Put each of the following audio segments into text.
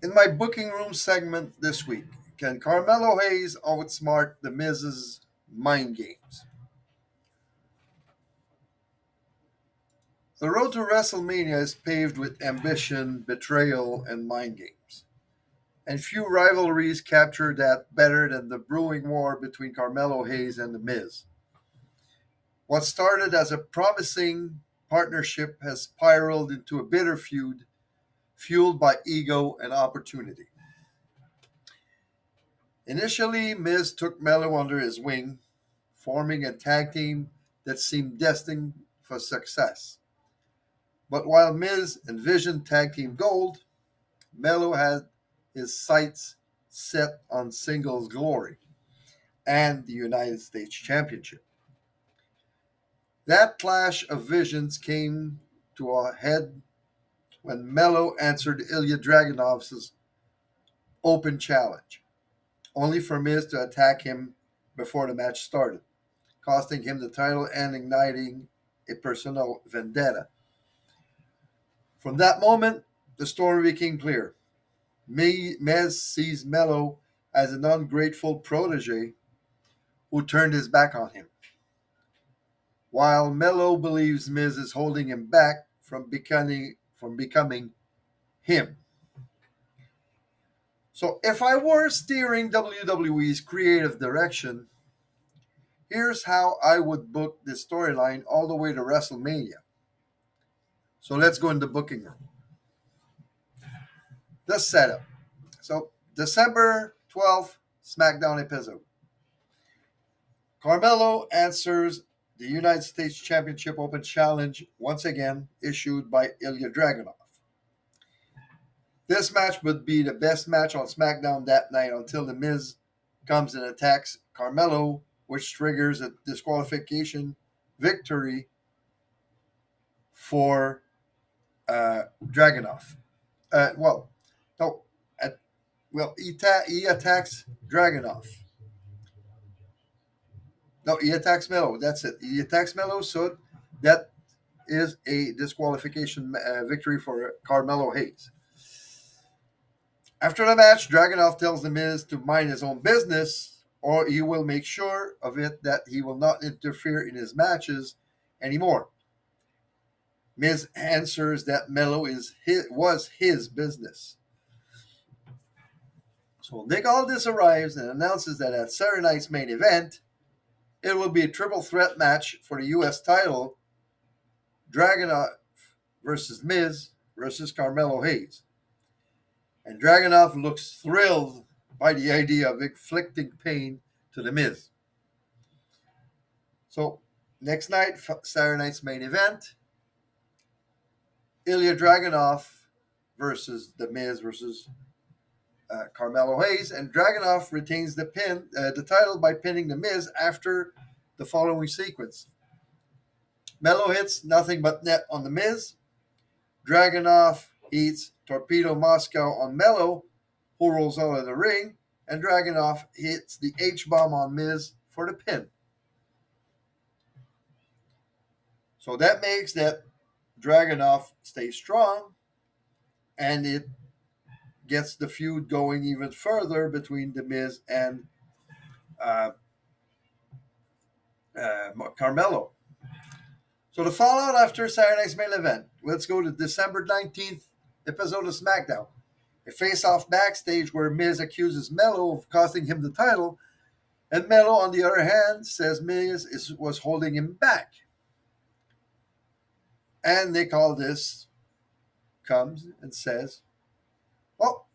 In my booking room segment this week, can Carmelo Hayes outsmart the Miz's mind games? The road to WrestleMania is paved with ambition, betrayal, and mind games. And few rivalries capture that better than the brewing war between Carmelo Hayes and The Miz. What started as a promising partnership has spiraled into a bitter feud fueled by ego and opportunity. Initially, Miz took Melo under his wing, forming a tag team that seemed destined for success. But while Miz envisioned tag team gold, Melo had his sights set on singles glory and the United States Championship. That clash of visions came to a head when Melo answered Ilya Dragunov's open challenge, only for Miz to attack him before the match started, costing him the title and igniting a personal vendetta. From that moment, the story became clear. Miz sees Melo as an ungrateful protege who turned his back on him, while Melo believes Miz is holding him back from becoming him. So if I were steering WWE's creative direction, here's how I would book this storyline all the way to WrestleMania. So let's go into booking room. The setup. So December 12th, SmackDown episode. Carmelo answers the United States Championship Open Challenge once again issued by Ilya Dragunov. This match would be the best match on SmackDown that night until The Miz comes and attacks Carmelo, which triggers a disqualification victory for Dragunov. Well, no, at, he attacks Dragunov. No, he attacks Melo. That's it. He attacks Melo, so that is a disqualification victory for Carmelo Hayes. After the match, Dragunov tells The Miz to mind his own business, or he will make sure of it that he will not interfere in his matches anymore. Miz answers that Melo was his business. So Nick Aldis arrives and announces that at Saturday night's main event, it will be a triple threat match for the U.S. title, Dragunov versus Miz versus Carmelo Hayes. And Dragunov looks thrilled by the idea of inflicting pain to The Miz. So, next night, Saturday night's main event, Ilya Dragunov versus The Miz versus Carmelo Hayes. And Dragunov retains the title by pinning The Miz after the following sequence. Melo hits nothing but net on The Miz. Dragunov hits Torpedo Moscow on Melo, who rolls out of the ring, and Dragunov hits the H-bomb on Miz for the pin. So that makes that Dragunov stay strong, and it gets the feud going even further between The Miz and uh, Carmelo. So the fallout after Saturday night's main event. Let's go to December 19th episode of SmackDown. A face-off backstage where Miz accuses Melo of costing him the title, and Melo, on the other hand, says Miz was holding him back. And Nick Aldis comes and says, well,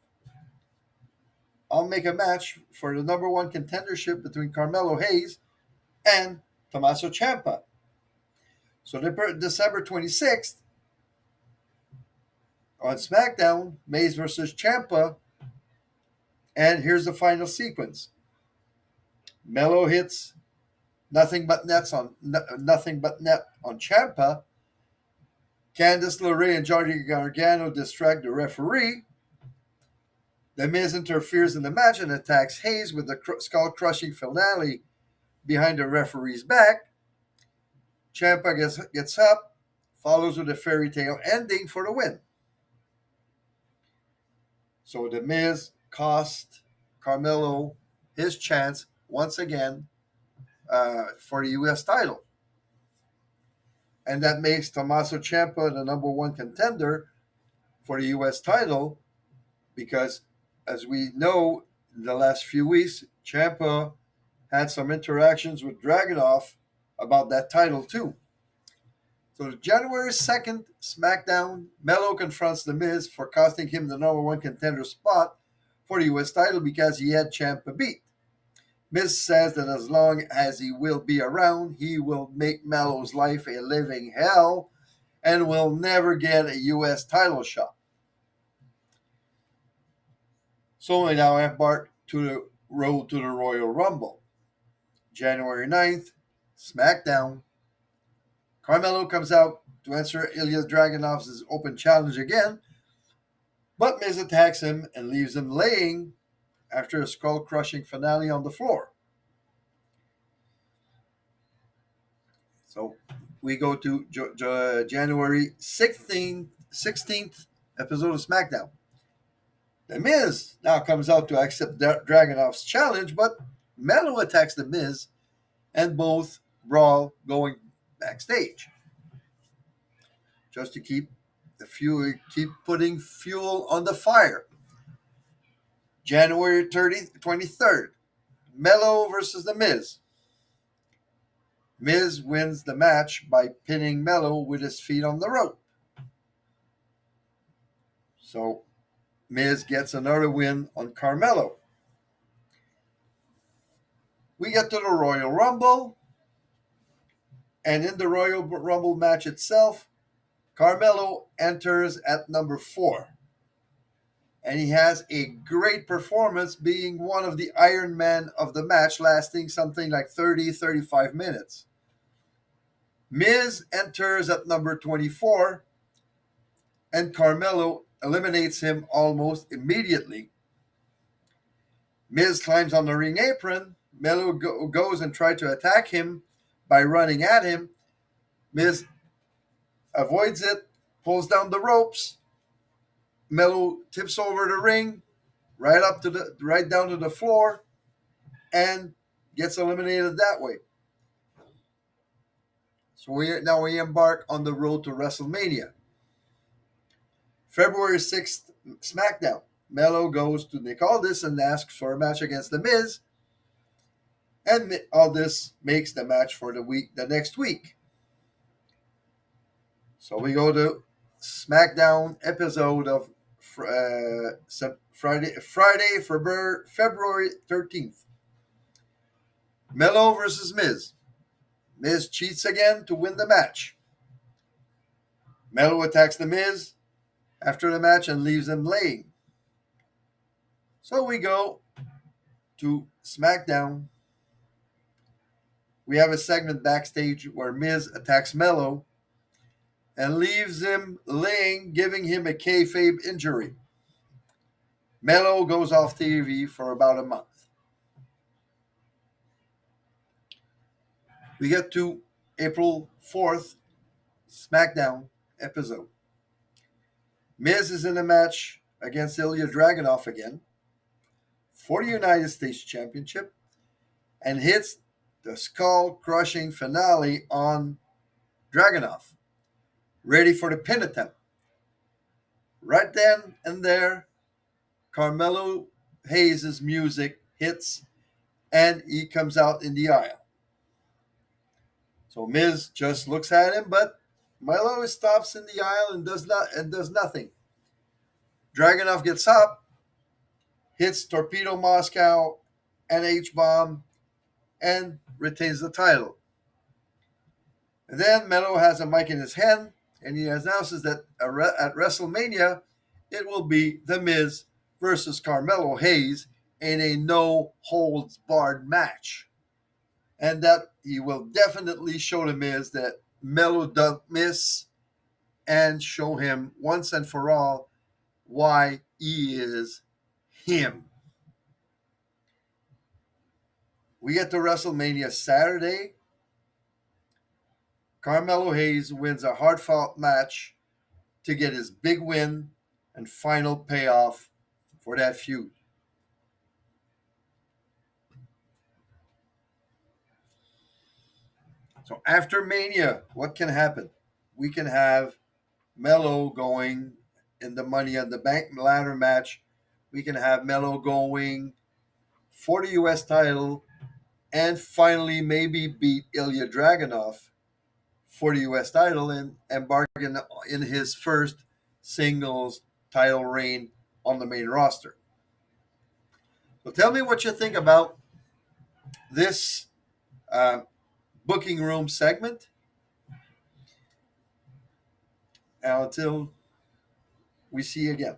I'll make a match for the number one contendership between Carmelo Hayes and Tommaso Ciampa. So December 26th, on SmackDown, Mays versus Ciampa, and here's the final sequence. Melo hits nothing but net on Ciampa. Candice LeRae and Johnny Gargano distract the referee. The Miz interferes in the match and attacks Hayes with the skull-crushing finale behind the referee's back. Ciampa gets up, follows with a fairy tale ending for the win. So The Miz cost Carmelo his chance once again for the U.S. title. And that makes Tommaso Ciampa the number one contender for the U.S. title because, as we know, in the last few weeks, Ciampa had some interactions with Dragunov about that title too. So January 2nd, SmackDown, Melo confronts The Miz for costing him the number one contender spot for the U.S. title because he had Ciampa beat. Miz says that as long as he will be around, he will make Melo's life a living hell and will never get a U.S. title shot. So we now embark to the road to the Royal Rumble. January 9th, SmackDown. Carmelo comes out to answer Ilya Dragunov's open challenge again, but Miz attacks him and leaves him laying after a skull-crushing finale on the floor. So we go to January 16th episode of SmackDown. The Miz now comes out to accept Dragunov's challenge, but Melo attacks The Miz and both brawl going backstage just to keep putting fuel on the fire. January 23rd, Melo versus The Miz. Miz wins the match by pinning Melo with his feet on the rope. So Miz gets another win on Carmelo. We get to the Royal Rumble, and in the Royal Rumble match itself, Carmelo enters at number 4. And he has a great performance, being one of the Iron Man of the match, lasting something like 35 minutes. Miz enters at number 24, and Carmelo eliminates him almost immediately. Miz climbs on the ring apron. Melo goes and tries to attack him by running at him. Miz avoids it, pulls down the ropes. Melo tips over the ring, right down to the floor, and gets eliminated that way. So we embark on the road to WrestleMania. February 6th, SmackDown. Melo goes to Nick Aldis and asks for a match against The Miz, and Aldis makes the match for the next week. So we go to SmackDown episode of Friday, February 13th. Melo versus Miz. Miz cheats again to win the match. Melo attacks The Miz after the match and leaves him laying. So we go to SmackDown. We have a segment backstage where Miz attacks Melo and leaves him laying, giving him a kayfabe injury. Melo goes off TV for about a month. We get to April 4th, SmackDown episode. Miz is in a match against Ilya Dragunov again for the United States Championship and hits the skull-crushing finale on Dragunov, ready for the pin attempt. Right then and there, Carmelo Hayes' music hits and he comes out in the aisle. So Miz just looks at him, but Melo stops in the aisle and does nothing. Dragunov gets up, hits Torpedo Moscow and H-Bomb, and retains the title. And then Melo has a mic in his hand, and he announces that at WrestleMania, it will be The Miz versus Carmelo Hayes in a no-holds-barred match. And that he will definitely show The Miz that Melo don't miss and show him once and for all why he is him. We get to WrestleMania Saturday. Carmelo Hayes wins a hard-fought match to get his big win and final payoff for that feud. So after Mania, what can happen? We can have Melo going in the Money on the Bank ladder match. We can have Melo going for the U.S. title and finally maybe beat Ilya Dragunov for the U.S. title and embark in his first singles title reign on the main roster. So tell me what you think about this uh, booking room segment. And until we see you again.